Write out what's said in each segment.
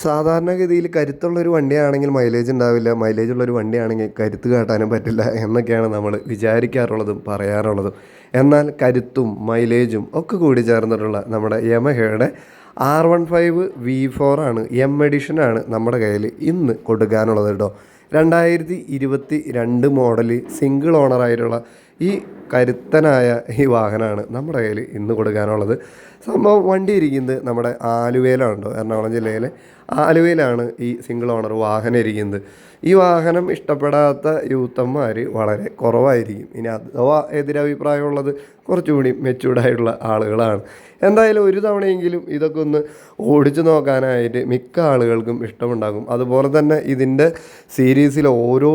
സാധാരണഗതിയിൽ കരുത്തുള്ളൊരു വണ്ടിയാണെങ്കിൽ മൈലേജ് ഉണ്ടാവില്ല, മൈലേജ് ഉള്ളൊരു വണ്ടിയാണെങ്കിൽ കരുത്ത് കാട്ടാനും പറ്റില്ല എന്നൊക്കെയാണ് നമ്മൾ വിചാരിക്കാറുള്ളതും പറയാറുള്ളതും. എന്നാൽ കരുത്തും മൈലേജും ഒക്കെ കൂടി ചേർന്നിട്ടുള്ള നമ്മുടെ യമഹയുടെ R15V4 ആണ്, എം എഡിഷനാണ് നമ്മുടെ കയ്യിൽ ഇന്ന് കൊടുക്കാനുള്ളത് കേട്ടോ. 2022 മോഡൽ സിംഗിൾ ഓണറായിട്ടുള്ള ഈ കരുത്തനായ ഈ വാഹനമാണ് നമ്മുടെ കയ്യിൽ ഇന്ന് കൊടുക്കാനുള്ളത്. സംഭവം വണ്ടി ഇരിക്കുന്നത് നമ്മുടെ ആലുവയിലാണ് കേട്ടോ, എറണാകുളം ജില്ലയിലെ ആലുവയിലാണ് ഈ സിംഗിൾ ഓണർ വാഹനം ഇരിക്കുന്നത്. ഈ വാഹനം ഇഷ്ടപ്പെടാത്ത യൂത്തന്മാർ വളരെ കുറവായിരിക്കും. ഇനി അഥവാ എതിരഭിപ്രായമുള്ളത് കുറച്ചുകൂടി മെച്ചൂർഡായിട്ടുള്ള ആളുകളാണ്. എന്തായാലും ഒരു തവണയെങ്കിലും ഇതൊക്കെ ഒന്ന് ഓടിച്ചു നോക്കാനായിട്ട് മിക്ക ആളുകൾക്കും ഇഷ്ടമുണ്ടാകും. അതുപോലെ തന്നെ ഇതിൻ്റെ സീരീസിൽ ഓരോ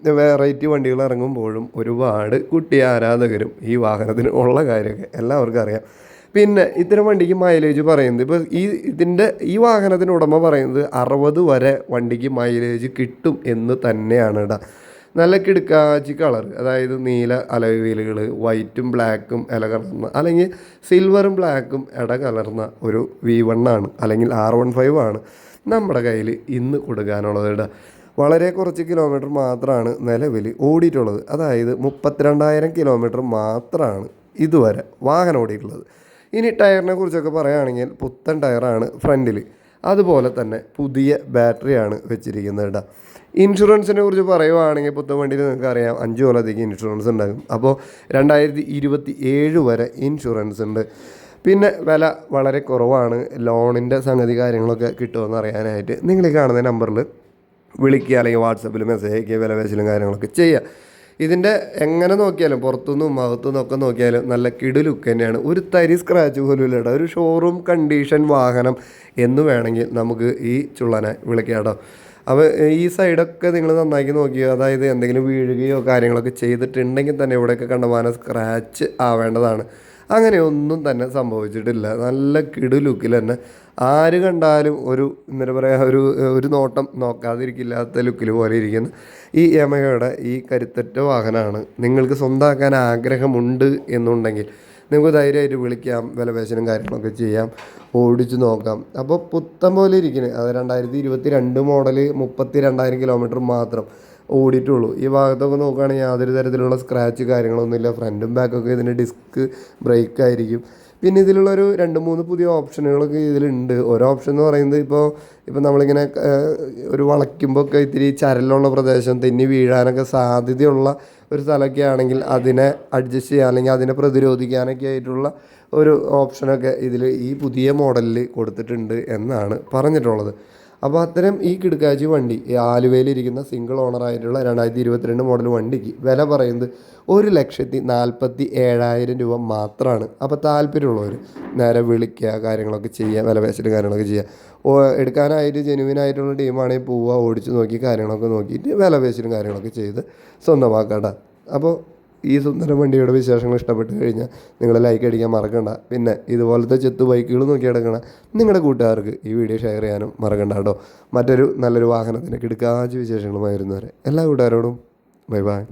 വെറൈറ്റി വണ്ടികൾ ഇറങ്ങുമ്പോഴും ഒരുപാട് കുട്ടി ആരാധകരും ഈ വാഹനത്തിന് ഉള്ള കാര്യമൊക്കെ എല്ലാവർക്കും അറിയാം. പിന്നെ ഇത്തരം വണ്ടിക്ക് മൈലേജ് പറയുന്നത് ഇപ്പോൾ ഈ വാഹനത്തിന് ഉടമ പറയുന്നത് 60 വരെ വണ്ടിക്ക് മൈലേജ് കിട്ടും എന്ന് തന്നെയാണ് ഇട. നല്ല കിടുക്കാച്ചി കളർ, അതായത് നീല അലോയ് വീലുകൾ, വൈറ്റും ബ്ലാക്കും ഇല കലർന്ന അല്ലെങ്കിൽ സിൽവറും ബ്ലാക്കും ഇട കലർന്ന ഒരു V1 ആണ്, അല്ലെങ്കിൽ R15 ആണ് നമ്മുടെ കയ്യിൽ ഇന്ന് കൊടുക്കാനുള്ളത് ഇട. വളരെ കുറച്ച് കിലോമീറ്റർ മാത്രമാണ് നിലവിൽ ഓടിയിട്ടുള്ളത്. അതായത് 32,000 കിലോമീറ്റർ മാത്രമാണ് ഇതുവരെ വാഹനം ഓടിയിട്ടുള്ളത്. ഇനി ടയറിനെ കുറിച്ചൊക്കെ പറയുകയാണെങ്കിൽ പുത്തൻ ടയറാണ് ഫ്രണ്ടിൽ, അതുപോലെ തന്നെ പുതിയ ബാറ്ററിയാണ് വെച്ചിരിക്കുന്നത് കേട്ടോ. ഇൻഷുറൻസിനെ കുറിച്ച് പറയുകയാണെങ്കിൽ പുത്തൻ വണ്ടിയിൽ നിങ്ങൾക്ക് അറിയാം 5 കൊല്ലത്തേക്ക് ഇൻഷുറൻസ് ഉണ്ടാകും. അപ്പോൾ 2027 വരെ ഇൻഷുറൻസ് ഉണ്ട്. പിന്നെ വില വളരെ കുറവാണ്. ലോണിൻ്റെ സംഗതി കാര്യങ്ങളൊക്കെ കിട്ടുമെന്ന് അറിയാനായിട്ട് നിങ്ങൾ ഈ കാണുന്ന നമ്പറിൽ വിളിക്കുക, അല്ലെങ്കിൽ വാട്സപ്പിൽ മെസ്സേജ് അയക്കുക, വില പേശലും കാര്യങ്ങളൊക്കെ ചെയ്യുക. ഇതിൻ്റെ എങ്ങനെ നോക്കിയാലും പുറത്തുനിന്നും അകത്തുനിന്നും ഒക്കെ നോക്കിയാലും നല്ല കിടു ലുക്ക് തന്നെയാണ്. ഒരു തരി സ്ക്രാച്ച് പോലും ഇല്ല. ഒരു ഷോറൂം കണ്ടീഷൻ വാഹനം എന്ന് വേണമെങ്കിൽ നമുക്ക് ഈ ചുള്ളനെ വിളിക്കാം കേട്ടോ. അപ്പോൾ ഈ സൈഡൊക്കെ നിങ്ങൾ നന്നാക്കി നോക്കിയോ, അതായത് എന്തെങ്കിലും വീഴുകയോ കാര്യങ്ങളൊക്കെ ചെയ്തിട്ടുണ്ടെങ്കിൽ തന്നെ ഇവിടെയൊക്കെ കണ്ടമാനം സ്ക്രാച്ച് ആവേണ്ടതാണ്. അങ്ങനെയൊന്നും തന്നെ സംഭവിച്ചിട്ടില്ല. നല്ല കിടു ലുക്കിൽ തന്നെ ആര് കണ്ടാലും എന്താ പറയുക, ഒരു നോട്ടം നോക്കാതിരിക്കില്ലാത്ത ലുക്കിൽ പോലെ ഇരിക്കുന്ന ഈ യമഹയുടെ ഈ കരുത്തറ്റ വാഹനമാണ്. നിങ്ങൾക്ക് സ്വന്തമാക്കാൻ ആഗ്രഹമുണ്ട് എന്നുണ്ടെങ്കിൽ നിങ്ങൾക്ക് ധൈര്യമായിട്ട് വിളിക്കാം, വില പേശലും കാര്യങ്ങളൊക്കെ ചെയ്യാം, ഓടിച്ച് നോക്കാം. അപ്പോൾ പുത്തം പോലെ ഇരിക്കുന്നത്, അത് 2022 മോഡൽ 32,000 കിലോമീറ്റർ മാത്രം ഓടിയിട്ടുള്ളൂ. ഈ ഭാഗത്തൊക്കെ നോക്കുകയാണെങ്കിൽ യാതൊരു തരത്തിലുള്ള സ്ക്രാച്ച് കാര്യങ്ങളൊന്നുമില്ല. ഫ്രണ്ടും ബാക്കൊക്കെ ഇതിന് ഡിസ്ക് ബ്രേക്ക് ആയിരിക്കും. പിന്നെ ഇതിലുള്ളൊരു 2-3 പുതിയ ഓപ്ഷനുകളൊക്കെ ഇതിലുണ്ട്. ഓരോ ഓപ്ഷൻ എന്ന് പറയുന്നത് ഇപ്പോൾ നമ്മളിങ്ങനെ ഒരു വളയ്ക്കുമ്പോൾ ഒക്കെ ഇത്തിരി ചരലുള്ള പ്രദേശം, തെന്നി വീഴാനൊക്കെ സാധ്യതയുള്ള ഒരു സ്ഥലമൊക്കെ ആണെങ്കിൽ അതിനെ അഡ്ജസ്റ്റ് ചെയ്യാൻ, അല്ലെങ്കിൽ അതിനെ പ്രതിരോധിക്കാനൊക്കെ ആയിട്ടുള്ള ഒരു ഓപ്ഷനൊക്കെ ഇതിൽ ഈ പുതിയ മോഡലിൽ കൊടുത്തിട്ടുണ്ട് എന്നാണ് പറഞ്ഞിട്ടുള്ളത്. അപ്പോൾ അത്തരം ഈ കിടുക്കാച്ചി വണ്ടി, ഈ ആലുവയിലിരിക്കുന്ന സിംഗിൾ ഓണറായിട്ടുള്ള 2022 മോഡൽ വണ്ടിക്ക് വില പറയുന്നത് 1,47,000 രൂപ മാത്രമാണ്. അപ്പോൾ താല്പര്യമുള്ളവർ നേരെ വിളിക്കുക, കാര്യങ്ങളൊക്കെ ചെയ്യുക, വില പേശലും കാര്യങ്ങളൊക്കെ ചെയ്യുക. എടുക്കാനായിട്ട് ജെനുവിനായിട്ടുള്ള ടീമാണെങ്കിൽ പോവുക, ഓടിച്ച് നോക്കി കാര്യങ്ങളൊക്കെ നോക്കിയിട്ട് വില പേശലും കാര്യങ്ങളൊക്കെ ചെയ്ത് സ്വന്തമാക്കട്ടെ. അപ്പോൾ ഈ സുന്ദര വണ്ടിയുടെ വിശേഷങ്ങൾ ഇഷ്ടപ്പെട്ട് കഴിഞ്ഞാൽ നിങ്ങൾ ലൈക്ക് അടിക്കാൻ മറക്കണ്ട. പിന്നെ ഇതുപോലത്തെ ചെത്ത് ബൈക്കുകൾ നോക്കി എടുക്കണം നിങ്ങളുടെ കൂട്ടുകാർക്ക് ഈ വീഡിയോ ഷെയർ ചെയ്യാനും മറക്കണ്ട കേട്ടോ. മറ്റൊരു നല്ലൊരു വാഹനത്തിന് കിടക്കാച്ച വിശേഷങ്ങളുമായിരുന്നവരെ എല്ലാ കൂട്ടുകാരോടും ബൈ ബൈ.